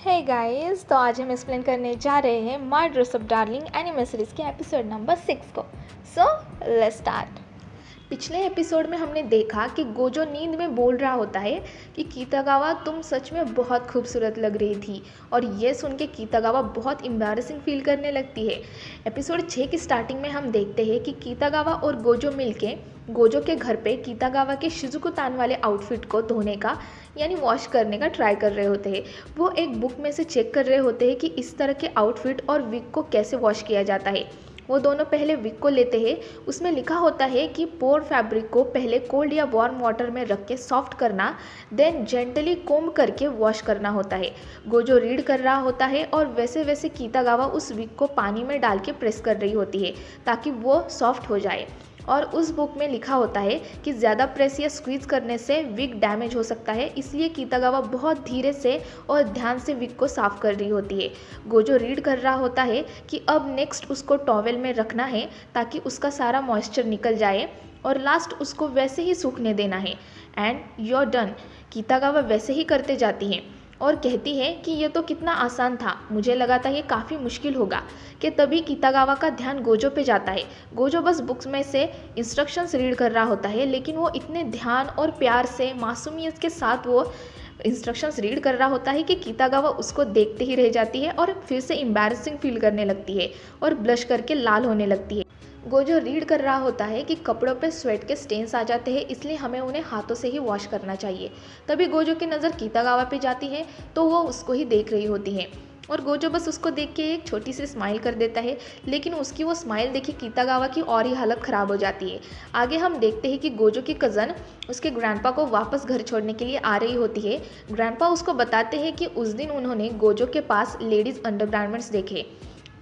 Hey guys, तो आज हम एक्सप्लेन करने जा रहे हैं my dress up darling anime series के एपिसोड नंबर 6 को। So let's start. पिछले एपिसोड में हमने देखा कि गोजो नींद में बोल रहा होता है कि कीतागावा तुम सच में बहुत खूबसूरत लग रही थी, और ये सुन के कीतागावा बहुत एम्बैरेसिंग फील करने लगती है। एपिसोड 6 की स्टार्टिंग में हम देखते हैं कि कीतागावा और गोजो मिलके गोजो के घर पे कीतागावा के शिजुको तान वाले आउटफिट को धोने का यानी वॉश करने का ट्राई कर रहे होते हैं। वो एक बुक में से चेक कर रहे होते हैं कि इस तरह के आउटफिट और विग को कैसे वॉश किया जाता है। वो दोनों पहले विग को लेते हैं। उसमें लिखा होता है कि पोर फैब्रिक को पहले कोल्ड या वार्म वाटर में रख के सॉफ्ट करना, देन जेंटली कोम्ब करके वॉश करना होता है। गोजो रीड कर रहा होता है और वैसे वैसे कीतागावा उस विग को पानी में डाल के प्रेस कर रही होती है ताकि वो सॉफ्ट हो जाए। और उस बुक में लिखा होता है कि ज़्यादा प्रेस या स्क्वीज करने से विग डैमेज हो सकता है, इसलिए कीतागावा बहुत धीरे से और ध्यान से विग को साफ कर रही होती है। गोजो रीड कर रहा होता है कि अब नेक्स्ट उसको टॉवेल में रखना है ताकि उसका सारा मॉइस्चर निकल जाए, और लास्ट उसको वैसे ही सूखने देना है। And you are done. कीतागावा वैसे ही करते जाती हैं और कहती है कि ये तो कितना आसान था, मुझे लगा था ये काफ़ी मुश्किल होगा। कि तभी कीतागावा का ध्यान गोजो पे जाता है। गोजो बस बुक्स में से इंस्ट्रक्शंस रीड कर रहा होता है, लेकिन वो इतने ध्यान और प्यार से मासूमियत के साथ वो इंस्ट्रक्शंस रीड कर रहा होता है कि कीतागावा उसको देखते ही रह जाती है और फिर से एम्बैरेसिंग फील करने लगती है और ब्लश करके लाल होने लगती है। गोजो रीड कर रहा होता है कि कपड़ों पे स्वेट के स्टेन्स आ जाते हैं, इसलिए हमें उन्हें हाथों से ही वॉश करना चाहिए। तभी गोजो की नज़र कीतागावा पे जाती है तो वो उसको ही देख रही होती है, और गोजो बस उसको देख के एक छोटी सी स्माइल कर देता है, लेकिन उसकी वो स्माइल देखी कीतागावा की और ही हालत ख़राब हो जाती है। आगे हम देखते हैं कि गोजो की कज़न उसके ग्रैंडपा को वापस घर छोड़ने के लिए आ रही होती है। ग्रैंडपा उसको बताते हैं कि उस दिन उन्होंने गोजो के पास लेडीज़ अंडरगारमेंट्स देखे,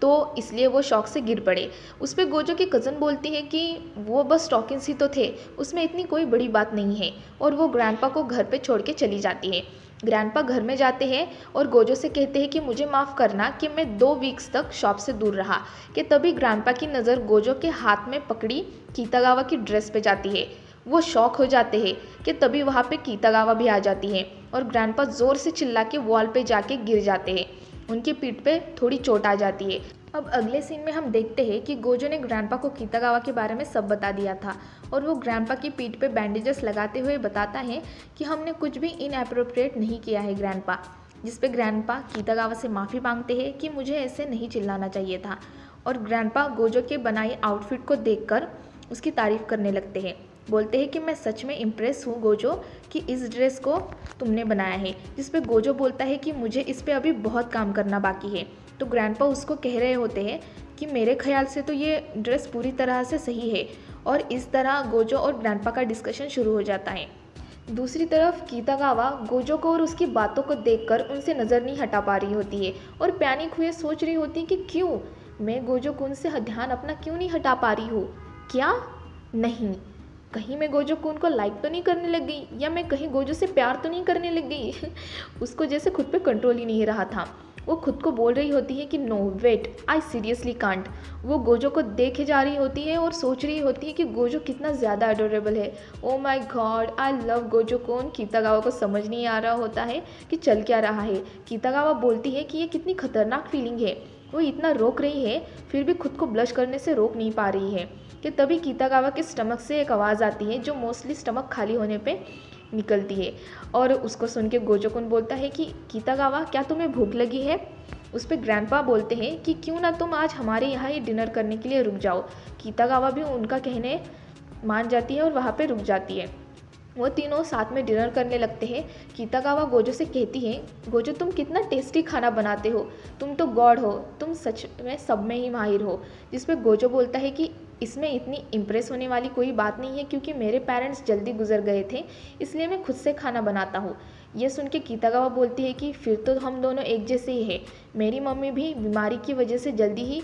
तो इसलिए वो शौक से गिर पड़े। उस पर गोजो की कज़न बोलती है कि वो बस स्टॉकिंग्स ही तो थे, उसमें इतनी कोई बड़ी बात नहीं है, और वो ग्रैंडपा को घर पे छोड़ के चली जाती है। ग्रैंडपा घर में जाते हैं और गोजो से कहते हैं कि मुझे माफ़ करना कि मैं 2 वीक्स तक शॉप से दूर रहा। कि तभी ग्रैंडपा की नज़र गोजो के हाथ में पकड़ी कीतागावा की ड्रेस पे जाती है। वो शॉक हो जाते हैं कि तभी वहाँ पे कीतागावा भी आ जाती है, और ग्रैंडपा ज़ोर से चिल्ला के वॉल पे जाके गिर जाते हैं। उनकी पीठ पे थोड़ी चोट आ जाती है। अब अगले सीन में हम देखते हैं कि गोजो ने ग्रैंडपा को कीतागावा के बारे में सब बता दिया था, और वो ग्रैंडपा की पीठ पे बैंडेजेस लगाते हुए बताता है कि हमने कुछ भी इनएप्रोप्रिएट नहीं किया है ग्रैंडपा। जिस पे ग्रैंडपा कीतागावा से माफ़ी मांगते हैं कि मुझे ऐसे नहीं चिल्लाना चाहिए था, और ग्रैंडपा गोजो के बनाए आउटफिट को देखकर उसकी तारीफ़ करने लगते हैं। बोलते हैं कि मैं सच में इम्प्रेस हूँ गोजो कि इस ड्रेस को तुमने बनाया है। जिस पे गोजो बोलता है कि मुझे इस पे अभी बहुत काम करना बाकी है। तो ग्रैंडपा उसको कह रहे होते हैं कि मेरे ख्याल से तो ये ड्रेस पूरी तरह से सही है, और इस तरह गोजो और ग्रैंडपा का डिस्कशन शुरू हो जाता है। दूसरी तरफ कीतागावा गोजो को और उसकी बातों को देखकर उनसे नज़र नहीं हटा पा रही होती है, और पैनिक हुए सोच रही होती है कि क्यों मैं गोजो कुन से ध्यान अपना क्यों नहीं हटा पा रही हूँ। क्या नहीं, कहीं मैं गोजो कुन को लाइक तो नहीं करने लग गई, या मैं कहीं गोजो से प्यार तो नहीं करने लग गई। उसको जैसे खुद पे कंट्रोल ही नहीं रहा था। वो खुद को बोल रही होती है कि no wait, I seriously can't. वो गोजो को देखे जा रही होती है और सोच रही होती है कि गोजो कितना ज़्यादा अडोरेबल है। Oh my God, I love Gojo कौन। कीतागावा को समझ नहीं आ रहा होता है कि चल क्या रहा है। कीतागावा बोलती है कि ये कितनी खतरनाक फीलिंग है। वो इतना रोक रही है फिर भी खुद को ब्लश करने से रोक नहीं पा रही है। कि तभी कीतागावा के स्टमक से एक आवाज़ आती है जो मोस्टली स्टमक खाली होने पे निकलती है, और उसको सुन के गोजोकुन बोलता है कि कीतागावा क्या तुम्हें भूख लगी है। उस पर ग्रैंडपा बोलते हैं कि क्यों ना तुम आज हमारे यहाँ ही डिनर करने के लिए रुक जाओ। कीतागावा भी उनका कहने मान जाती है और वहाँ पे रुक जाती है। वो तीनों साथ में डिनर करने लगते हैं। कीतागावा गोजो से कहती है, गोजो तुम कितना टेस्टी खाना बनाते हो, तुम तो गॉड हो, तुम सच में सब में ही माहिर हो। जिस पे गोजो बोलता है कि इसमें इतनी इम्प्रेस होने वाली कोई बात नहीं है, क्योंकि मेरे पेरेंट्स जल्दी गुजर गए थे, इसलिए मैं खुद से खाना बनाता हूँ। ये सुन के कीतागावा बोलती है कि फिर तो हम दोनों एक जैसे ही हैं। मेरी मम्मी भी बीमारी की वजह से जल्दी ही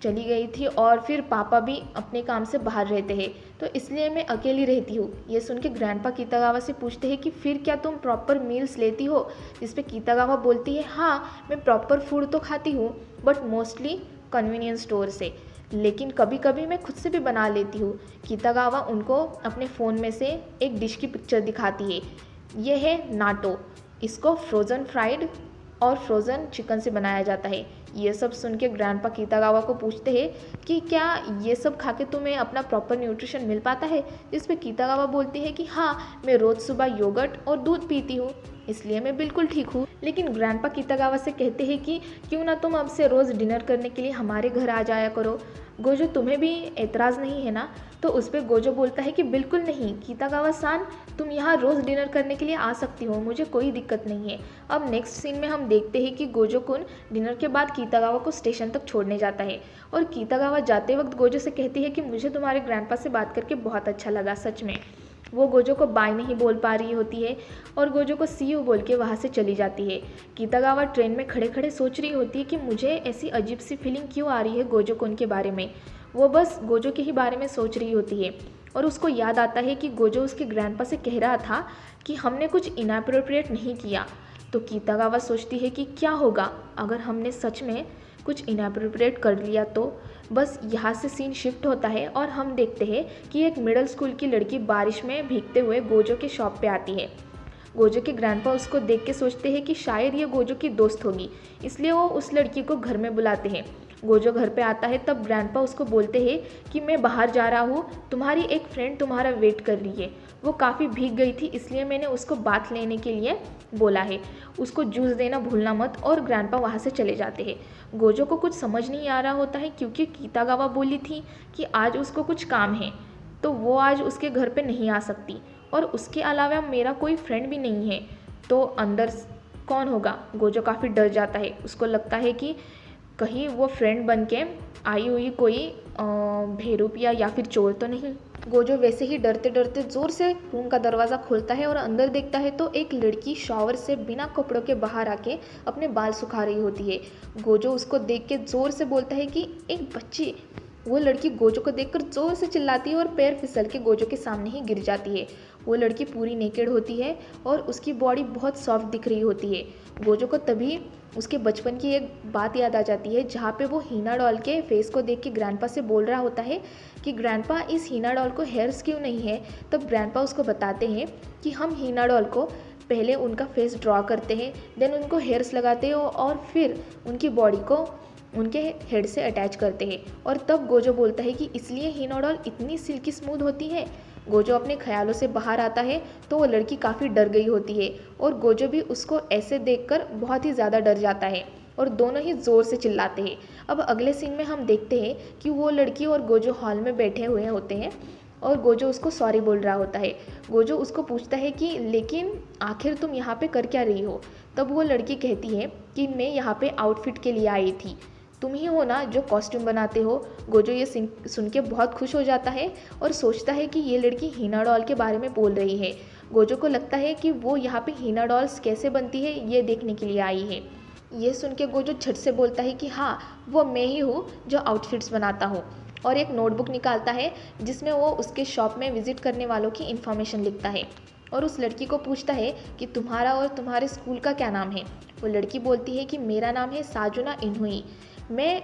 चली गई थी, और फिर पापा भी अपने काम से बाहर रहते हैं, तो इसलिए मैं अकेली रहती हूँ। ये सुन के ग्रैंडपा कीतागावा से पूछते हैं कि फिर क्या तुम प्रॉपर मील्स लेती हो। जिस पे कीतागावा बोलती है, हाँ मैं प्रॉपर फूड तो खाती हूँ, बट मोस्टली कन्वीनियंस स्टोर से, लेकिन कभी कभी मैं खुद से भी बना लेती हूँ। कीतागावा उनको अपने फ़ोन में से एक डिश की पिक्चर दिखाती है। यह है नाटो, इसको फ्रोज़न फ्राइड और फ्रोज़न चिकन से बनाया जाता है। ये सब सुन के ग्रैंडपा कीतागावा को पूछते हैं कि क्या ये सब खा के तुम्हें अपना प्रॉपर न्यूट्रिशन मिल पाता है। जिस पे कीतागावा बोलती है कि हाँ, मैं रोज़ सुबह योगर्ट और दूध पीती हूँ, इसलिए मैं बिल्कुल ठीक हूँ। लेकिन ग्रैंडपा कीतागावा से कहते हैं कि क्यों ना तुम अब से रोज़ डिनर करने के लिए हमारे घर आ जाया करो। गोजो, तुम्हें भी एतराज़ नहीं है ना। तो उस पर गोजो बोलता है कि बिल्कुल नहीं कीतागावा सान, तुम यहाँ रोज़ डिनर करने के लिए आ सकती हो, मुझे कोई दिक्कत नहीं है। अब नेक्स्ट सीन में हम देखते हैं कि गोजो कुन डिनर के बाद कीतागावा को स्टेशन तक छोड़ने जाता है और कीतागावा जाते वक्त गोजो से कहती है कि मुझे तुम्हारे ग्रैंडपा से बात करके बहुत अच्छा लगा, सच में। वो गोजो को बाय नहीं बोल पा रही होती है और गोजो को सी यू बोल के वहाँ से चली जाती है। कीतागावा ट्रेन में खड़े खड़े सोच रही होती है कि मुझे ऐसी अजीब सी फीलिंग क्यों आ रही है गोजो कुन के बारे में। वो बस गोजो के ही बारे में सोच रही होती है और उसको याद आता है कि गोजो उसके ग्रैंडपा से कह रहा था कि हमने कुछ इनएप्रोप्रिएट नहीं किया। तो कीतागावा सोचती है कि क्या होगा अगर हमने सच में कुछ इनएप्रोप्रिएट कर लिया। तो बस यहाँ से सीन शिफ्ट होता है और हम देखते हैं कि एक मिडिल स्कूल की लड़की बारिश में भीगते हुए गोजो के शॉप पे आती है। गोजो के ग्रैंडपा उसको देख के सोचते हैं कि शायद ये गोजो की दोस्त होगी, इसलिए वो उस लड़की को घर में बुलाते हैं। गोजो घर पे आता है तब ग्रैंडपा उसको बोलते हैं कि मैं बाहर जा रहा हूँ, तुम्हारी एक फ्रेंड तुम्हारा वेट कर रही है। वो काफ़ी भीग गई थी, इसलिए मैंने उसको बाथ लेने के लिए बोला है, उसको जूस देना भूलना मत। और ग्रैंडपा वहाँ से चले जाते हैं। गोजो को कुछ समझ नहीं आ रहा होता है क्योंकि कीतागावा बोली थी कि आज उसको कुछ काम है, तो वो आज उसके घर पे नहीं आ सकती और उसके अलावा मेरा कोई फ्रेंड भी नहीं है, तो अंदर कौन होगा। गोजो काफ़ी डर जाता है, उसको लगता है कि कहीं वो फ्रेंड बन के आई हुई कोई भेड़ूपिया या फिर चोर तो नहीं। गोजो वैसे ही डरते डरते ज़ोर से रूम का दरवाज़ा खोलता है और अंदर देखता है तो एक लड़की शॉवर से बिना कपड़ों के बाहर आके अपने बाल सुखा रही होती है। गोजो उसको देख के ज़ोर से बोलता है कि एक बच्ची। वो लड़की गोजो को देखकर ज़ोर से चिल्लाती है और पैर फिसल के गोजो के सामने ही गिर जाती है। वो लड़की पूरी नेकेड होती है और उसकी बॉडी बहुत सॉफ्ट दिख रही होती है। गोजो को तभी उसके बचपन की एक बात याद आ जाती है जहाँ पे वो हीना डॉल के फेस को देख के ग्रैंडपा से बोल रहा होता है कि ग्रैंडपा इस हीना डॉल को हेयर्स क्यों नहीं है। तब ग्रैंडपा उसको बताते हैं कि हम हीना डॉल को पहले उनका फेस ड्रॉ करते हैं, देन उनको हेयर्स लगाते हैं और फिर उनकी बॉडी को उनके हेड से अटैच करते हैं। और तब गोजो बोलता है कि इसलिए हीना डॉल इतनी सिल्की स्मूथ होती है। गोजो अपने ख्यालों से बाहर आता है तो वो लड़की काफ़ी डर गई होती है और गोजो भी उसको ऐसे देखकर बहुत ही ज़्यादा डर जाता है और दोनों ही ज़ोर से चिल्लाते हैं। अब अगले सीन में हम देखते हैं कि वो लड़की और गोजो हॉल में बैठे हुए होते हैं और गोजो उसको सॉरी बोल रहा होता है। गोजो उसको पूछता है कि लेकिन आखिर तुम यहाँ पे कर क्या रही हो। तब वो लड़की कहती है कि मैं यहाँ पे आउटफिट के लिए आई थी, तुम ही हो ना जो कॉस्ट्यूम बनाते हो। गोजो ये सुन के बहुत खुश हो जाता है और सोचता है कि ये लड़की हीना डॉल के बारे में बोल रही है। गोजो को लगता है कि वो यहाँ पे हीना डॉल्स कैसे बनती है ये देखने के लिए आई है। ये सुन के गोजो झट से बोलता है कि हाँ, वो मैं ही हूँ जो आउटफिट्स बनाता हूँ, और एक नोटबुक निकालता है जिसमें वो उसके शॉप में विजिट करने वालों की इन्फॉर्मेशन लिखता है और उस लड़की को पूछता है कि तुम्हारा और तुम्हारे स्कूल का क्या नाम है। वो लड़की बोलती है कि मेरा नाम है साजुना इनहुई, मैं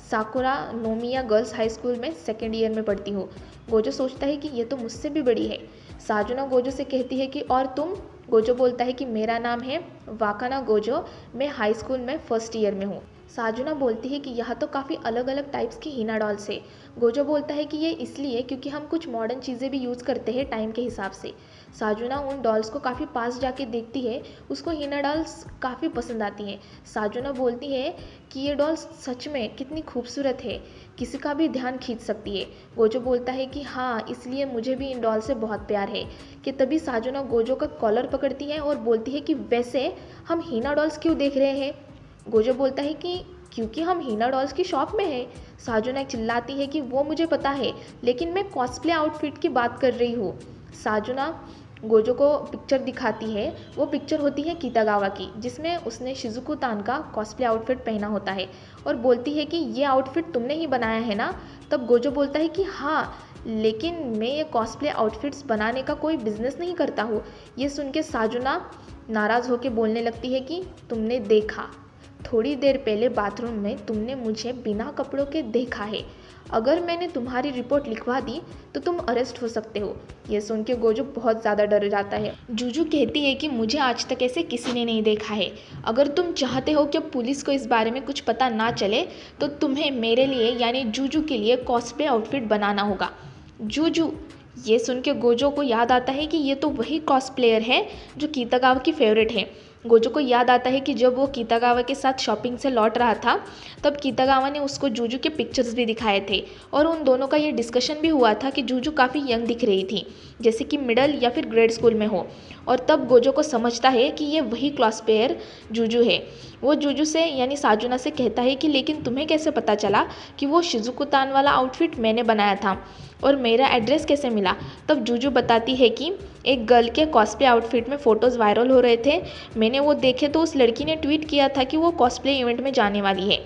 साकुरा नोमिया गर्ल्स हाई स्कूल में सेकेंड ईयर में पढ़ती हूँ। गोजो सोचता है कि ये तो मुझसे भी बड़ी है। साजुना गोजो से कहती है कि और तुम। गोजो बोलता है कि मेरा नाम है वाकाना गोजो, मैं हाई स्कूल में फर्स्ट ईयर में हूँ। साजुना बोलती है कि यह तो काफ़ी अलग अलग टाइप्स की हीना डॉल्स है। गोजो बोलता है कि ये इसलिए क्योंकि हम कुछ मॉडर्न चीज़ें भी यूज़ करते हैं टाइम के हिसाब से। साजुना उन डॉल्स को काफ़ी पास जाके देखती है, उसको हीना डॉल्स काफ़ी पसंद आती हैं। साजुना बोलती है कि ये डॉल्स सच में कितनी खूबसूरत है, किसी का भी ध्यान खींच सकती है। गोजो बोलता है कि हाँ, इसलिए मुझे भी इन डॉल से बहुत प्यार है। कि तभी साजुना गोजो का कॉलर पकड़ती है और बोलती है कि वैसे हम हीना डॉल्स क्यों देख रहे हैं। गोजो बोलता है कि क्योंकि हम हीना डॉल्स की शॉप में हैं। साजुना चिल्लाती है कि वो मुझे पता है, लेकिन मैं कॉस्प्ले आउटफिट की बात कर रही हूँ। साजुना गोजो को पिक्चर दिखाती है। वो पिक्चर होती है कीतागावा की, जिसमें उसने शिजुको तान का कॉस्प्ले आउटफिट पहना होता है और बोलती है कि ये आउटफिट तुमने ही बनाया है ना। तब गोजो बोलता है कि हाँ, लेकिन मैं ये कॉस्प्ले आउटफिट्स बनाने का कोई बिजनेस नहीं करता हूँ। ये सुन के साजुना नाराज़ होकर बोलने लगती है कि तुमने देखा, थोड़ी देर पहले बाथरूम में तुमने मुझे बिना कपड़ों के देखा है। अगर मैंने तुम्हारी रिपोर्ट लिखवा दी तो तुम अरेस्ट हो सकते हो। ये सुन के गोजो बहुत ज़्यादा डर जाता है। जूजू कहती है कि मुझे आज तक ऐसे किसी ने नहीं देखा है। अगर तुम चाहते हो कि पुलिस को इस बारे में कुछ पता ना चले तो तुम्हें मेरे लिए यानी जूजू के लिए कॉस्प्ले आउटफिट बनाना होगा। जूजू, ये सुन के गोजो को याद आता है कि ये तो वही कॉस्प्लेयर है जो कीतागावा की फेवरेट है। गोजो को याद आता है कि जब वो कीतागावा के साथ शॉपिंग से लौट रहा था तब कीतागावा ने उसको जूजू के पिक्चर्स भी दिखाए थे और उन दोनों का ये डिस्कशन भी हुआ था कि जूजू काफ़ी यंग दिख रही थी, जैसे कि मिडल या फिर ग्रेड स्कूल में हो। और तब गोजो को समझता है कि ये वही क्लॉसपेयर जूजू है। वो जूजू से यानी साजुना से कहता है कि लेकिन तुम्हें कैसे पता चला कि वो शिजुको तान वाला आउटफिट मैंने बनाया था और मेरा एड्रेस कैसे मिला। तब जूजू बताती है कि एक गर्ल के कॉस्प्ले आउटफिट में फ़ोटोज़ वायरल हो रहे थे, मैंने वो देखे तो उस लड़की ने ट्वीट किया था कि वो कॉस्प्ले इवेंट में जाने वाली है,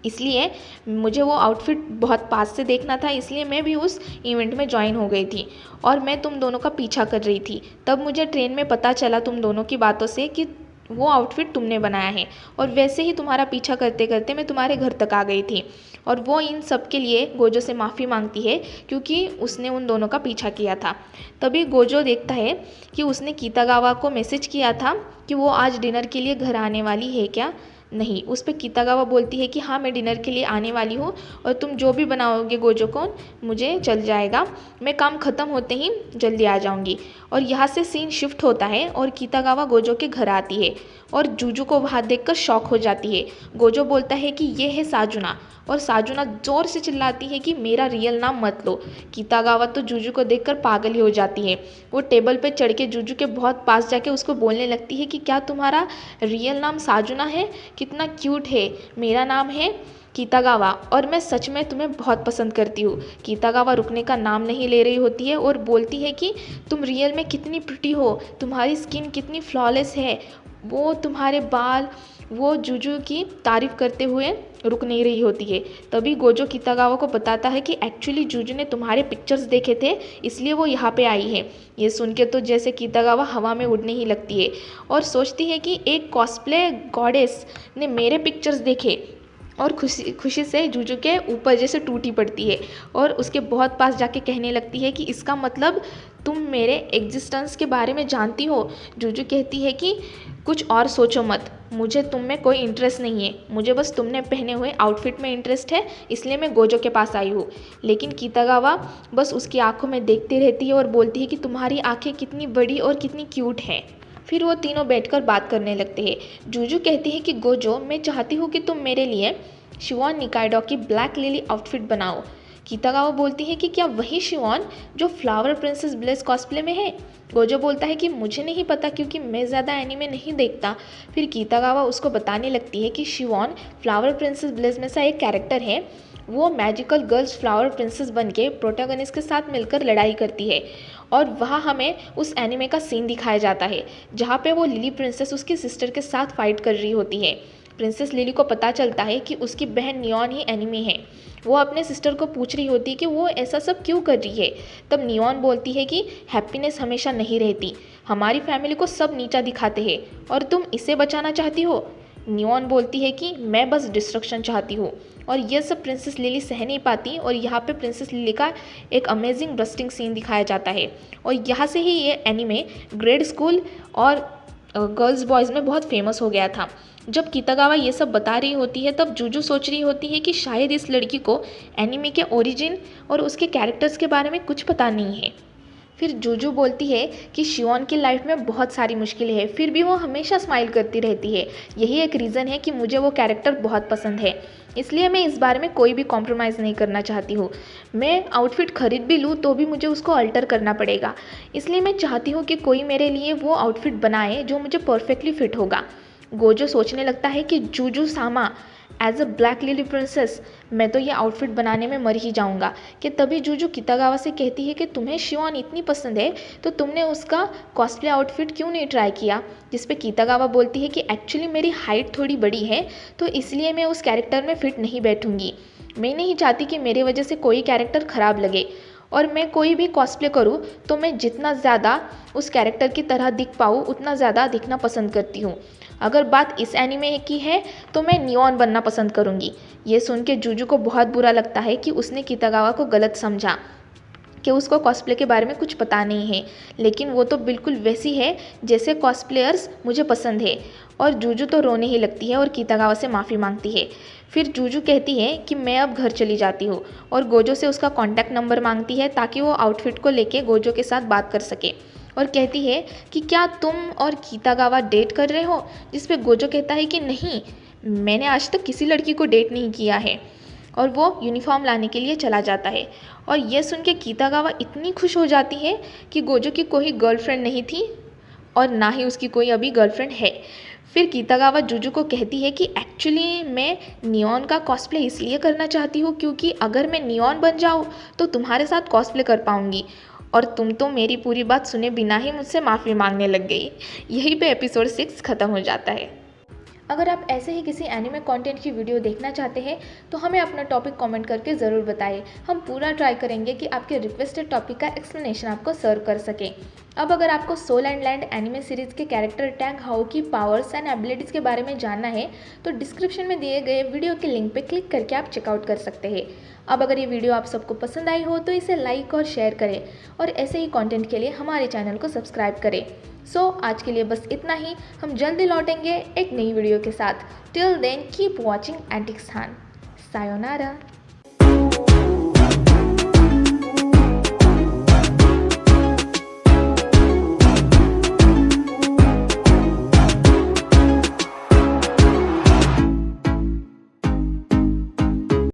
इसलिए मुझे वो आउटफिट बहुत पास से देखना था, इसलिए मैं भी उस इवेंट में ज्वाइन हो गई थी और मैं तुम दोनों का पीछा कर रही थी। तब मुझे ट्रेन में पता चला तुम दोनों की बातों से कि वो आउटफिट तुमने बनाया है और वैसे ही तुम्हारा पीछा करते करते मैं तुम्हारे घर तक आ गई थी। और वो इन सब के लिए गोजो से माफ़ी मांगती है क्योंकि उसने उन दोनों का पीछा किया था। तभी गोजो देखता है कि उसने कीतागावा को मैसेज किया था कि वो आज डिनर के लिए घर आने वाली है क्या। नहीं, उस पर कीतागावा बोलती है कि हाँ मैं डिनर के लिए आने वाली हूँ और तुम जो भी बनाओगे गोजो को मुझे चल जाएगा, मैं काम ख़त्म होते ही जल्दी आ जाऊँगी। और यहाँ से सीन शिफ्ट होता है और कीतागावा गोजो के घर आती है और जूजू को वहाँ देखकर शॉक हो जाती है। गोजो बोलता है कि ये है साजुना और साजुना ज़ोर से चिल्लाती है कि मेरा रियल नाम मत लो। कीतागावा तो जूजू को देखकर पागल ही हो जाती है। वो टेबल पे चढ़ के जूजू के बहुत पास जाके उसको बोलने लगती है कि क्या तुम्हारा रियल नाम साजुना है? कितना क्यूट है। मेरा नाम है कीतागावा और मैं सच में तुम्हें बहुत पसंद करती हूँ। कीतागावा रुकने का नाम नहीं ले रही होती है और बोलती है कि तुम रियल में कितनी प्रिटी हो, तुम्हारी स्किन कितनी फ्लॉलेस है, वो तुम्हारे बाल, वो जूजू की तारीफ़ करते हुए रुक नहीं रही होती है। तभी गोजो कीतागावा को बताता है कि एक्चुअली जूजू ने तुम्हारे पिक्चर्स देखे थे इसलिए वो यहाँ पे आई है। ये सुन के तो जैसे कीतागावा हवा में उड़ने ही लगती है और सोचती है कि एक कॉस्प्ले गॉडेस ने मेरे पिक्चर्स देखे और खुशी से जूजू के ऊपर जैसे टूटी पड़ती है और उसके बहुत पास जाके कहने लगती है कि इसका मतलब तुम मेरे एग्जिस्टेंस के बारे में जानती हो। जूजू कहती है कि कुछ और सोचो मत, मुझे तुम में कोई इंटरेस्ट नहीं है, मुझे बस तुमने पहने हुए आउटफिट में इंटरेस्ट है, इसलिए मैं गोजो के पास आई हूँ। लेकिन कीतागावा बस उसकी आंखों में देखती रहती है और बोलती है कि तुम्हारी आंखें कितनी बड़ी और कितनी क्यूट है। फिर वो तीनों बैठकर बात करने लगते हैं। जूजू कहती है कि गोजो, मैं चाहती हूँ कि तुम मेरे लिए शिवॉन निकाइडो की ब्लैक लिली आउटफिट बनाओ। कीतागावा बोलती है कि क्या वही शिवॉन जो फ्लावर प्रिंसेस ब्लेज कॉस्प्ले में है? गोजो बोलता है कि मुझे नहीं पता क्योंकि मैं ज़्यादा एनीमे नहीं देखता। फिर कीतागावा उसको बताने लगती है कि शिवॉन फ्लावर प्रिंसेस ब्लेज में से एक कैरेक्टर है, वो मैजिकल गर्ल्स फ्लावर प्रिंसेस बन के प्रोटैगनिस्ट के साथ मिलकर लड़ाई करती है और वहाँ हमें उस एनीमे का सीन दिखाया जाता है जहाँ पे वो लिली प्रिंसेस उसकी सिस्टर के साथ फाइट कर रही होती है। प्रिंसेस लिली को पता चलता है कि उसकी बहन नियॉन ही एनिमी है। वो अपने सिस्टर को पूछ रही होती है कि वो ऐसा सब क्यों कर रही है। तब नियॉन बोलती है कि हैप्पीनेस हमेशा नहीं रहती, हमारी फैमिली को सब नीचा दिखाते हैं और तुम इसे बचाना चाहती हो। नियॉन बोलती है कि मैं बस डिस्ट्रक्शन चाहती हूँ और यह सब प्रिंसेस लिली सह नहीं पाती और यहाँ पे प्रिंसेस लिली का एक अमेजिंग ब्रस्टिंग सीन दिखाया जाता है और यहाँ से ही ये एनीमे ग्रेड स्कूल और गर्ल्स बॉयज़ में बहुत फेमस हो गया था। जब कीतागावा ये सब बता रही होती है तब जूजू सोच रही होती है कि शायद इस लड़की को एनीमे के ओरिजिन और उसके कैरेक्टर्स के बारे में कुछ पता नहीं है। फिर जूजू बोलती है कि शिवॉन की लाइफ में बहुत सारी मुश्किलें हैं, फिर भी वो हमेशा स्माइल करती रहती है। यही एक रीज़न है कि मुझे वो कैरेक्टर बहुत पसंद है, इसलिए मैं इस बारे में कोई भी कॉम्प्रोमाइज़ नहीं करना चाहती हूँ। मैं आउटफिट खरीद भी लूँ तो भी मुझे उसको अल्टर करना पड़ेगा, इसलिए मैं चाहती हूँ कि कोई मेरे लिए वो आउटफिट बनाए जो मुझे परफेक्टली फिट होगा। गोजो सोचने लगता है कि जूजू सामा as a black lily princess मैं तो ये आउटफिट बनाने में मर ही जाऊंगा। कि तभी जूजू कीतागावा से कहती है कि तुम्हें शिवॉन इतनी पसंद है तो तुमने उसका कॉस्प्ले आउटफिट क्यों नहीं ट्राई किया। जिस पे कीतागावा बोलती है कि एक्चुअली मेरी हाइट थोड़ी बड़ी है तो इसलिए मैं उस कैरेक्टर में फ़िट नहीं बैठूंगी, मैं नहीं चाहती कि मेरे वजह से कोई कैरेक्टर ख़राब लगे। और मैं कोई भी कॉस्प्ले करूँ तो मैं जितना ज़्यादा उस कैरेक्टर की तरह दिख पाऊँ उतना ज़्यादा दिखना पसंद करती हूँ। अगर बात इस एनीमे की है तो मैं नियॉन बनना पसंद करूँगी। ये सुन के जूजू को बहुत बुरा लगता है कि उसने कितागावा को गलत समझा कि उसको कॉस्प्ले के बारे में कुछ पता नहीं है, लेकिन वो तो बिल्कुल वैसी है जैसे कॉस्प्लेयर्स मुझे पसंद है। और जूजू तो रोने ही लगती है और कितागावा से माफ़ी मांगती है। फिर जूजू कहती है कि मैं अब घर चली जाती हूँ और गोजो से उसका कॉन्टैक्ट नंबर मांगती है ताकि वो आउटफिट को लेके गोजो के साथ बात कर सके। और कहती है कि क्या तुम और कितागावा डेट कर रहे हो, जिस पे गोजो कहता है कि नहीं, मैंने आज तक किसी लड़की को डेट नहीं किया है। और वो यूनिफॉर्म लाने के लिए चला जाता है। और ये सुन के कितागावा इतनी खुश हो जाती है कि गोजो की कोई गर्लफ्रेंड नहीं थी और ना ही उसकी कोई अभी गर्लफ्रेंड है। फिर कितागावा जूजू को कहती है कि एक्चुअली मैं नियॉन का कॉस्प्ले इसलिए करना चाहती हूँ क्योंकि अगर मैं नियॉन बन जाऊँ तो तुम्हारे साथ कॉस्प्ले कर पाऊँगी। और तुम तो मेरी पूरी बात सुने बिना ही मुझसे माफ़ी मांगने लग गई। यहीं पे एपिसोड 6 ख़त्म हो जाता है। अगर आप ऐसे ही किसी एनिमे कंटेंट की वीडियो देखना चाहते हैं तो हमें अपना टॉपिक कमेंट करके ज़रूर बताइए। हम पूरा ट्राई करेंगे कि आपके रिक्वेस्टेड टॉपिक का एक्सप्लेनेशन आपको सर्व कर सकें। अब अगर आपको soul and land anime series के कैरेक्टर टैग हाउ की पावर्स एंड एबिलिटीज़ के बारे में जानना है तो डिस्क्रिप्शन में दिए गए वीडियो के लिंक पर क्लिक करके आप चेकआउट कर सकते हैं। अब अगर ये वीडियो आप सबको पसंद आई हो तो इसे लाइक और शेयर करें और ऐसे ही कंटेंट के लिए हमारे चैनल को सब्सक्राइब करें। आज के लिए बस इतना ही। हम जल्दी लौटेंगे एक नई वीडियो के साथ। टिल देन कीप वॉचिंग एंटिक स्थान। सायोनारा।